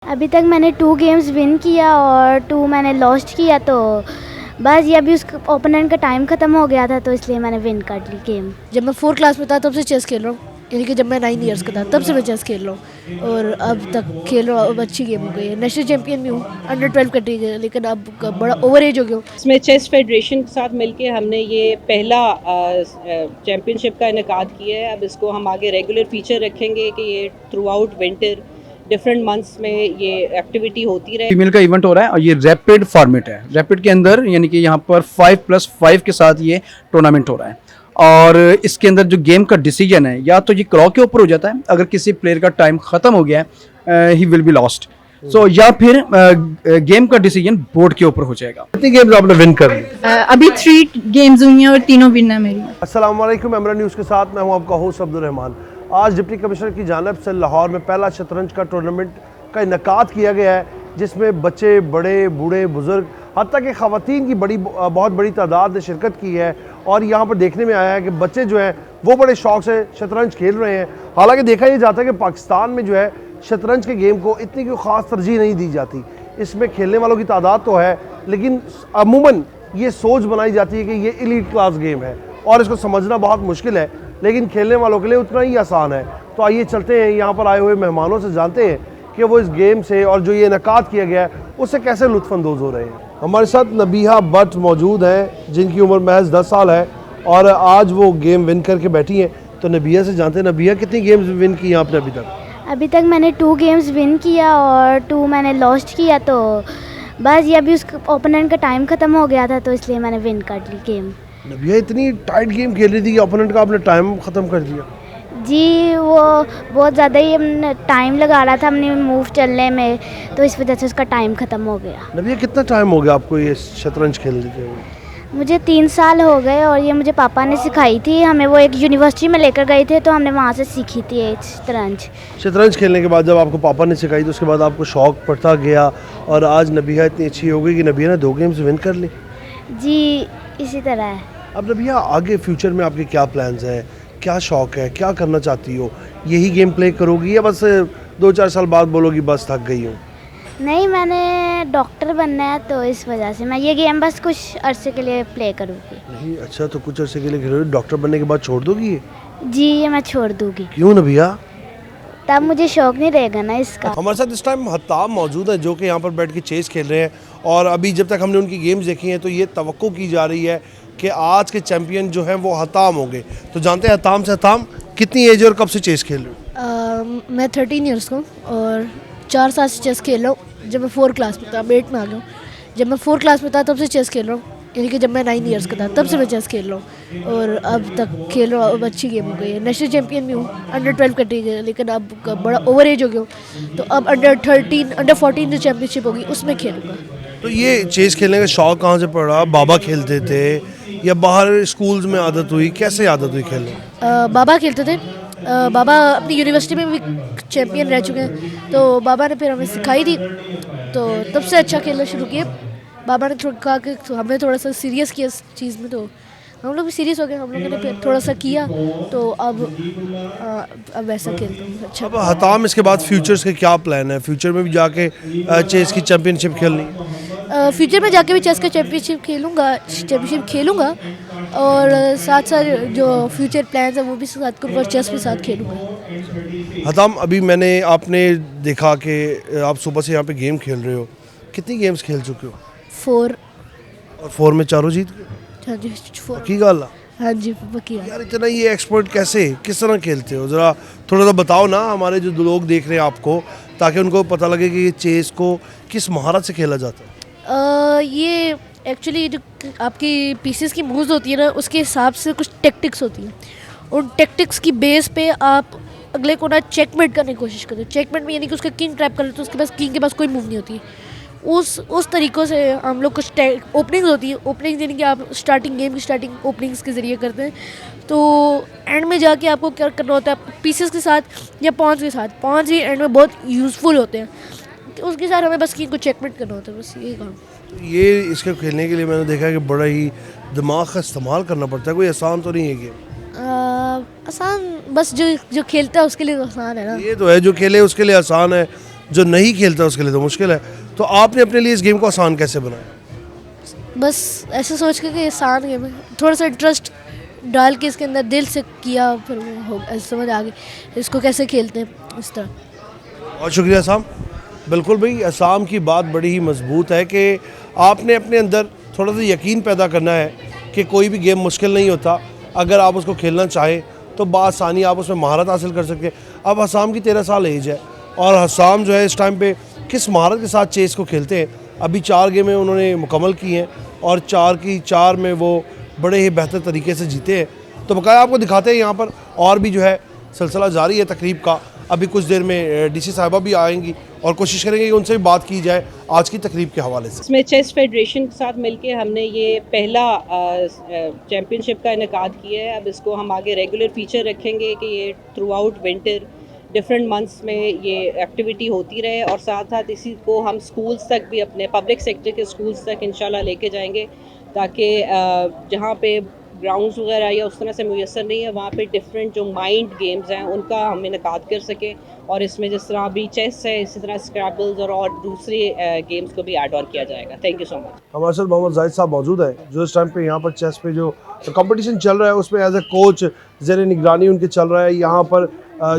अभी तक मैंने 2 गेम्स विन किया और 2 मैंने लॉस्ट किया, तो बस ये अभी उस ओपोनेंट का टाइम ख़त्म हो गया था तो इसलिए मैंने विन कर ली गेम। जब मैं 4 क्लास में था तब से चेस खेल रहा हूँ, यानी कि जब मैं 9 इयर्स का था तब से मैं चेस खेल रहा हूँ और अब तक खेल रहा हूँ। अब अच्छी गेम हो गई है, नेशनल चैंपियन भी हूँ, अंडर 12 कैटेगरी, लेकिन अब बड़ा ओवर एज हो गया हूँ। इसमें चेस फेडरेशन के साथ मिलके हमने ये पहला चैम्पियनशिप का इनेकाद किया है। अब इसको हम आगे रेगुलर फीचर रखेंगे कि ये through out winter different months में ये एक्टिविटी होती रहे। फीमेल का इवेंट हो रहा है और ये रैपिड फॉर्मेट है। रैपिड के अंदर यानी कि यहाँ पर 5+5 के साथ ये टूर्नामेंट हो रहा है और इसके अंदर जो गेम का डिसीजन है या तो ये क्लॉक के ऊपर हो जाता है, अगर किसी प्लेयर का टाइम खत्म हो गया है ही विल बी लॉस्ट, सो या फिर गेम का डिसीजन बोर्ड के ऊपर हो जाएगा। कितनी गेम्स आपने विन कर ली? अभी 3 गेम्स हुई हैं और तीनों विन है मेरी। अस्सलाम वालेकुम, इमरान न्यूज़ के साथ मैं हूं आपका होस्ट अब्दुल रहमान। आज डिप्टी कमिश्नर की जानिब से लाहौर में पहला शतरंज का टूर्नामेंट का इनेकाद किया गया है, जिसमें बच्चे, बड़े, बूढ़े, बुजुर्ग, हत्ता कि ख़वातीन की बहुत बड़ी तादाद ने शिरकत की है। और यहाँ पर देखने में आया है कि बच्चे जो हैं वो बड़े शौक़ से शतरंज खेल रहे हैं। हालांकि देखा यह जाता है कि पाकिस्तान में जो है शतरंज के गेम को इतनी कोई ख़ास तरजीह नहीं दी जाती। इसमें खेलने वालों की तादाद तो है, लेकिन अमूमन ये सोच बनाई जाती है कि ये एलीट क्लास गेम है और इसको समझना बहुत मुश्किल है, लेकिन खेलने वालों के लिए उतना ही आसान है। तो आइए चलते हैं यहाँ पर आए हुए मेहमानों से जानते हैं कि वो इस गेम से और जो ये इनेकाद किया गया है उससे कैसे लुत्फ़अंदोज़ हो रहे हैं। हमारे साथ नबीहा भट्ट मौजूद हैं, जिनकी उम्र महज 10 साल है और आज वो गेम विन करके बैठी हैं। तो नबीहा से जानते हैं, नबीहा कितनी गेम्स विन की हैं आपने अभी तक? अभी तक मैंने 2 गेम्स विन किया और 2 मैंने लॉस्ट किया, तो बस ये अभी उस ओपोनेंट का टाइम ख़त्म हो गया था तो इसलिए मैंने विन कर ली गेम। नबीहा इतनी टाइट गेम खेल रही थी कि ओपोनेंट का आपने टाइम ख़त्म कर दिया। जी, वो बहुत ज़्यादा ही टाइम लगा रहा था अपनी मूव चलने में, तो इस वजह से उसका टाइम ख़त्म हो गया। नबीहा कितना टाइम हो गया आपको ये शतरंज खेलने के? मुझे 3 साल हो गए और ये मुझे पापा ने सिखाई थी। हमें वो एक यूनिवर्सिटी में लेकर गए थे तो हमने वहाँ से सीखी थी ये शतरंज खेलने के बाद जब आपको पापा ने सिखाई तो उसके बाद आपको शौक़ पड़ता गया और आज नबीहा इतनी अच्छी हो गई कि नबीहा ने 2 गेम्स विन कर ली। जी, इसी तरह है। अब नबीहा आगे फ्यूचर में आपके क्या प्लान्स हैं, क्या शौक़ है, क्या करना चाहती हो? यही गेम प्ले करोगी या बस 2-4 साल बाद बोलोगी बस थक गई हूँ? नहीं, मैंने डॉक्टर बनना है तो इस वजह से मैं ये गेम बस कुछ अरसे के लिए प्ले करूँगी। नहीं, अच्छा, तो कुछ अरसे के लिए खेलोगी, डॉक्टर बनने के बाद छोड़ दोगी ये? जी, ये मैं छोड़ दूँगी। क्यों नबीहा? तब मुझे शौक़ नहीं रहेगा ना इसका। हमारे साथ इस टाइम हत्ताब मौजूद है जो कि यहाँ पर बैठ के चेस खेल रहे हैं और अभी जब तक हमने उनकी गेम्स देखी हैं तो ये तवक्को की जा रही है कि आज के चैम्पियन जो हैं वो हताम होंगे। तो जानते हैं हताम से, हताम कितनी एज और कब से चेस खेल रहे हो? मैं 13 इयर्स का हूँ और 4 साल से चेस खेल रहा हूँ। जब मैं 4 क्लास में था, अब 8 में आ गया हूँ। जब मैं 4 क्लास में था तब से चेस खेल रहा हूँ, यानी कि जब मैं 9 इयर्स का था तब से मैं चेस खेल रहा हूँ और अब तक खेल रहा हूँ। अब अच्छी गेम हो गई है, नेशनल चैंपियन भी हूँ, अंडर 12 कैटेगरी, लेकिन अब बड़ा ओवर एज हो गया हूँ तो अब अंडर 14 जो चैम्पियनशिप होगी उसमें खेलूँगा। तो ये चेस खेलने का शौक़ कहाँ से पड़ा? बाबा खेलते थे या बाहर स्कूल्स में आदत हुई, कैसे आदत हुई खेलने? बाबा खेलते थे। बाबा अपनी यूनिवर्सिटी में भी चैम्पियन रह चुके हैं, तो बाबा ने फिर हमें सिखाई थी तो तब से अच्छा खेलना शुरू किया। बाबा ने कहा कि हमें थोड़ा सा सीरियस किया इस चीज़ में, तो हम लोग भी सीरियस हो गए। हम लोगों ने फिर थोड़ा सा किया तो अब वैसा खेलते हैं अच्छा। अब हताम इसके बाद फ्यूचर्स के क्या प्लान है? फ्यूचर में भी जाके चेस की चैम्पियनशिप खेलनी? फ्यूचर में जाके भी चेस का चैम्पियनशिप खेलूँगा और साथ साथ जो फ्यूचर प्लान्स है वो भी साथ करूँगा, चेस के साथ खेलूँगा। हताम, अभी आपने देखा कि आप सुबह से यहाँ पे गेम खेल रहे हो, कितनी गेम्स खेल चुके हो? 4। और 4 में चारों जीत गए? हाँ जी, 4। की गाल? हाँ जी, बकिया। यार इतना ये एक्सपर्ट कैसे, किस तरह खेलते हो? ज़रा थोड़ा सा बताओ ना हमारे जो लोग देख रहे हैं आपको, ताकि उनको पता लगे कि ये चेस को किस महारत से खेला जाता है। ये एक्चुअली जो आपकी पीसेस की मूव्स होती है ना, उसके हिसाब से कुछ टेक्टिक्स होती हैं। उन टेक्टिक्स की बेस पे आप अगले को ना चेकमेट करने की कोशिश करते हो। चेकमेट में यानी कि उसका किंग ट्रैप कर लेते हो, उसके पास किंग के पास कोई मूव नहीं होती। उस तरीक़ों से हम लोग कुछ ओपनिंग्स होती है। ओपनिंग्स यानी कि आप गेम की स्टार्टिंग ओपनिंग्स के ज़रिए करते हैं, तो एंड में जाके आपको क्या करना होता है पीसेस के साथ या पॉन्स के साथ। पॉन्स ही एंड में बहुत यूज़फुल होते हैं, तो उसके साथ हमें बस किंग को चेकमेट करना होता है, बस यही काम। ये इसके खेलने के लिए मैंने देखा है कि बड़ा ही दिमाग का इस्तेमाल करना पड़ता है, कोई आसान तो नहीं है गेम? आसान, बस जो खेलता है उसके लिए तो आसान है ना। ये तो है, जो खेले उसके लिए आसान है, जो नहीं खेलता उसके लिए तो मुश्किल है। तो आपने अपने लिए इस गेम को आसान कैसे बनाया? बस ऐसे सोच के कि आसान गेम है, थोड़ा सा इंटरेस्ट डाल के इसके अंदर दिल से किया, फिर वो हो ऐसे समझ आ गई इसको कैसे खेलते हैं इस तरह। बहुत शुक्रिया असाम। बिल्कुल भाई, असाम की बात बड़ी ही मजबूत है कि आपने अपने अंदर थोड़ा सा यकीन पैदा करना है कि कोई भी गेम मुश्किल नहीं होता, अगर आप उसको खेलना चाहें तो बासानी आप उसमें महारत हासिल कर सकते हैं। अब असाम की 13 साल एज है और असाम जो है इस टाइम पे किस महारत के साथ चेस को खेलते हैं। अभी 4 गेमें उन्होंने मुकम्मल की हैं और 4 की 4 में वो बड़े ही बेहतर तरीके से जीते हैं। तो बकाया आपको दिखाते हैं यहाँ पर और भी जो है सिलसिला जारी है तकरीब का। अभी कुछ देर में डीसी साहिबा भी आएंगी और कोशिश करेंगे कि उनसे भी बात की जाए आज की तकरीब के हवाले से। इसमें चेस फेडरेशन के साथ मिलके हमने ये पहला चैम्पियनशिप का इनेकाद किया है। अब इसको हम आगे रेगुलर फीचर रखेंगे कि ये through out winter different months में ये एक्टिविटी होती रहे और साथ साथ इसी को हम स्कूल्स तक भी, अपने पब्लिक सेक्टर के स्कूल्स तक इंशाल्लाह लेके जाएंगे, ताकि जहाँ पे ग्राउंड्स वगैरह या उस तरह से मुयसर नहीं है वहाँ पे डिफरेंट जो माइंड गेम्स हैं उनका हम इनेकाद कर सकें। और इसमें जिस तरह अभी चेस है, इसी तरह स्क्रैबल्स और दूसरे गेम्स को भी ऐड ऑन किया जाएगा। Thank you so much. हमारे साथ मोहम्मद जाहिद साहब मौजूद हैं जो इस टाइम पे यहाँ पर चेस पे जो कंपटीशन चल रहा है उसमें एज ए कोच ज़ेर निगरानी उनके चल रहा है। यहाँ पर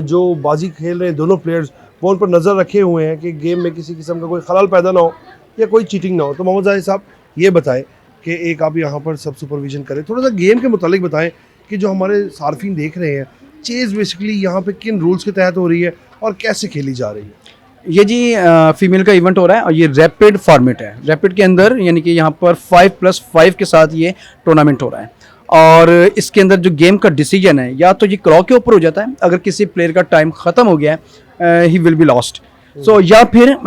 जो बाजी खेल रहे हैं दोनों प्लेयर्स वो उन पर नज़र रखे हुए हैं कि गेम में किसी किस्म का कोई खलल पैदा ना हो या कोई चीटिंग ना हो। तो मोहम्मद जाहिद साहब ये बताएं कि एक आप यहाँ पर सब सुपरविजन करें, थोड़ा सा गेम के मुतालिक बताएं कि जो हमारे सार्फिन देख रहे हैं चेस बेसिकली यहाँ पे किन रूल्स के तहत हो रही है और कैसे खेली जा रही है। ये जी फीमेल का इवेंट हो रहा है और ये रैपिड फॉर्मेट है। रैपिड के अंदर यानी कि यहाँ पर 5+5 के साथ ये टूर्नामेंट हो रहा है और इसके अंदर जो गेम का डिसीजन है या तो ये क्लॉक के ऊपर हो जाता है, अगर किसी प्लेयर का टाइम ख़त्म हो गया है ही विल बी लॉस्ट, सो या फिर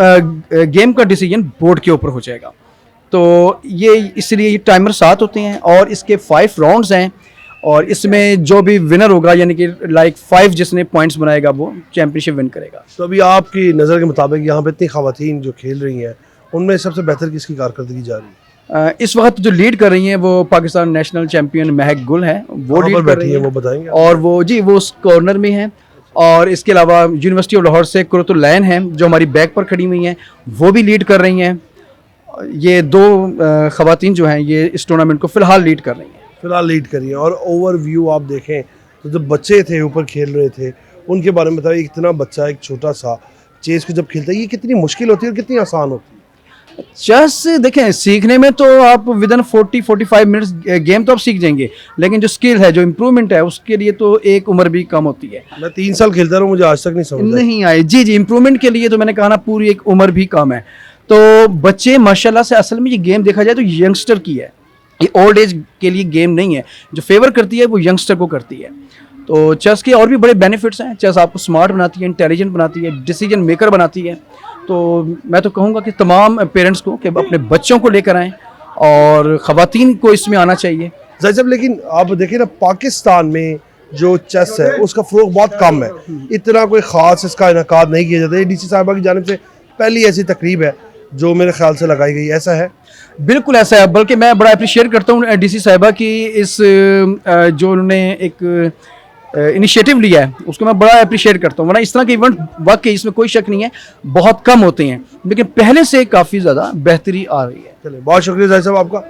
गेम का डिसीजन बोर्ड के ऊपर हो जाएगा। तो ये इसलिए ये टाइमर 7 होते हैं और इसके 5 राउंड्स हैं और इसमें जो भी विनर होगा यानी कि लाइक 5 जिसने पॉइंट्स बनाएगा वो चैंपियनशिप विन करेगा। तो अभी आपकी नज़र के मुताबिक यहाँ पे इतनी ख़वातीन जो खेल रही हैं उनमें सबसे बेहतर किसकी कारकर्दगी जा रही है? इस वक्त जो लीड कर रही हैं वो पाकिस्तान नेशनल चैंपियन महक गुल है, वो लीड कर रही है, वो बताएंगे। और वो जी वो उस कॉर्नर में है। और इसके अलावा यूनिवर्सिटी ऑफ लाहौर से कुरतुल लैन हैं जो हमारी बैक पर खड़ी हुई हैं, वो भी लीड कर रही हैं। ये 2 ख़वातीन जो हैं ये इस टूर्नामेंट को फ़िलहाल लीड कर रही हैं। फिलहाल लीड करिए और ओवरव्यू आप देखें तो जब बच्चे थे ऊपर खेल रहे थे उनके बारे में बताइए। इतना बच्चा एक छोटा सा चेस को जब खेलता है ये कितनी मुश्किल होती है और कितनी आसान होती है? चेस देखें सीखने में तो आप विद इन 40-45 मिनट्स गेम तो आप सीख जाएंगे, लेकिन जो स्किल है, जो इम्प्रूवमेंट है, उसके लिए तो एक उम्र भी कम होती है। मैं 3 साल खेलता रहा हूँ, मुझे आज तक नहीं समझ नहीं आई। जी जी, इम्प्रूवमेंट के लिए तो मैंने कहा ना पूरी एक उम्र भी कम है। तो बच्चे माशाल्लाह से, असल में ये गेम देखा जाए तो यंगस्टर की है, ये ओल्ड एज के लिए गेम नहीं है। जो फेवर करती है वो यंगस्टर को करती है। तो चेस के और भी बड़े बेनिफिट्स हैं। चेस आपको स्मार्ट बनाती है, इंटेलिजेंट बनाती है, डिसीजन मेकर बनाती है। तो मैं तो कहूँगा कि तमाम पेरेंट्स को कि अपने बच्चों को लेकर आएँ और ख़वातीन को इसमें आना चाहिए। जाहिर साहब, लेकिन आप देखिए ना पाकिस्तान में जो चेस है उसका फ़रोग बहुत कम है, इतना कोई ख़ास इसका इनेकाद नहीं किया जाता है। डीसी साहिबा की जानिब से पहली ऐसी तकरीब है जो मेरे ख्याल से लगाई गई, ऐसा है? बिल्कुल ऐसा है, बल्कि मैं बड़ा अप्रिशिएट करता हूँ डीसी साहिबा की इस जो उन्होंने एक इनिशिएटिव लिया है उसको मैं बड़ा अप्रिशिएट करता हूँ। वरना इस तरह के इवेंट वाकई इसमें कोई शक नहीं है बहुत कम होते हैं, लेकिन पहले से काफ़ी ज़्यादा बेहतरी आ रही है। चलिए, बहुत शुक्रिया जाहिद साहब आपका।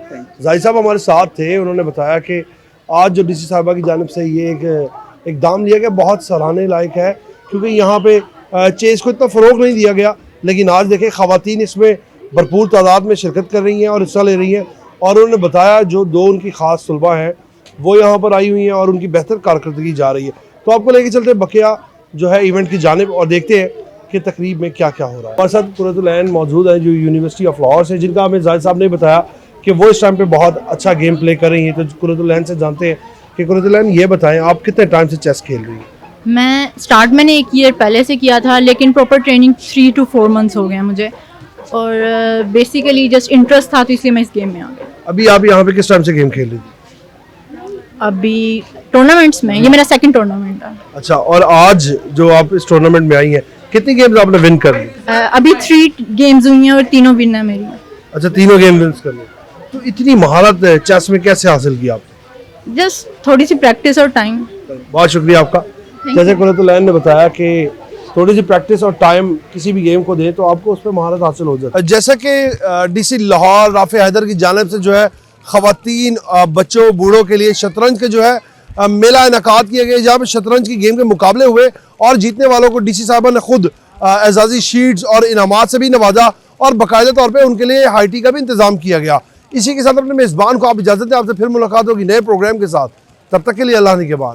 जाहिद साहब हमारे साथ थे, उन्होंने बताया कि आज जो डीसी साहिबा की जानिब से ये एक इक़दाम लिया गया बहुत सराहने लायक है, क्योंकि यहाँ पे चेस को इतना फ़रोग नहीं दिया गया, लेकिन आज देखें ख़वातीन इसमें भरपूर तादाद में शिरकत कर रही हैं और हिस्सा ले रही हैं। और उन्होंने बताया जो 2 उनकी ख़ास तलबा हैं वो यहाँ पर आई हुई हैं और उनकी बेहतर कारकर्दगी जा रही है। तो आपको लेके चलते बकिया जो है इवेंट की जानिब और देखते हैं कि तकरीब में क्या क्या हो रहा है। हमारे साथ कुरतुल ऐन मौजूद है जो यूनिवर्सिटी ऑफ लाहौर से, जिनका हमें जाहिद साहब ने बताया कि वो इस टाइम पे बहुत अच्छा गेम प्ले कर रही हैं। तो कुरतुल ऐन से जानते हैं कि कुरतुल ऐन ये बताएं आप कितने टाइम से चेस खेल रही हैं? मैं स्टार्ट मैंने 1 ईयर पहले से किया था, लेकिन प्रॉपर ट्रेनिंग 3 to 4 months हो गए हैं मुझे, और बेसिकली जस्ट इंटरेस्ट था तो इसलिए मैं इस गेम में आ गई। अभी आप यहाँ पे किस टाइम से गेम खेल रही थी? अभी टूर्नामेंट्स में, ये मेरा 2nd टूर्नामेंट है। अच्छा, और आज जो आप इस टूर्नामेंट में आई हैं कितनी गेम्स आपने विन कर ली? अभी 3 गेम्स हुई हैं और तीनों विन है मेरी। अच्छा, तीनों गेम विन कर ली। तो इतनी महारत चेस में कैसे हासिल की आपने? जस्ट थोड़ी सी प्रैक्टिस और टाइम। बहुत शुक्रिया आपका। जैसे कुरतुल ऐन ने बताया कि थोड़ी सी प्रैक्टिस और टाइम किसी भी गेम को दें तो आपको उस पर महारत हासिल हो जाती है। जैसा कि डीसी लाहौर राफे हैदर की जानिब से जो है ख़वातीन, बच्चों, बूढ़ों के लिए शतरंज के जो है मेला इनकाद किया गया, जहाँ पर शतरंज की गेम के मुकाबले हुए और जीतने वालों को डीसी साहबा ने खुद एजाज़ी शीट्स और इनामात से भी नवाजा और बाकायदा तौर पर उनके लिए हाई टी का भी इंतज़ाम किया गया। इसी के साथ अपने मेज़बान को आप इजाज़त दें, आपसे फिर मुलाकात होगी नए प्रोग्राम के साथ। तब तक के लिए अल्लाह ने के बाद।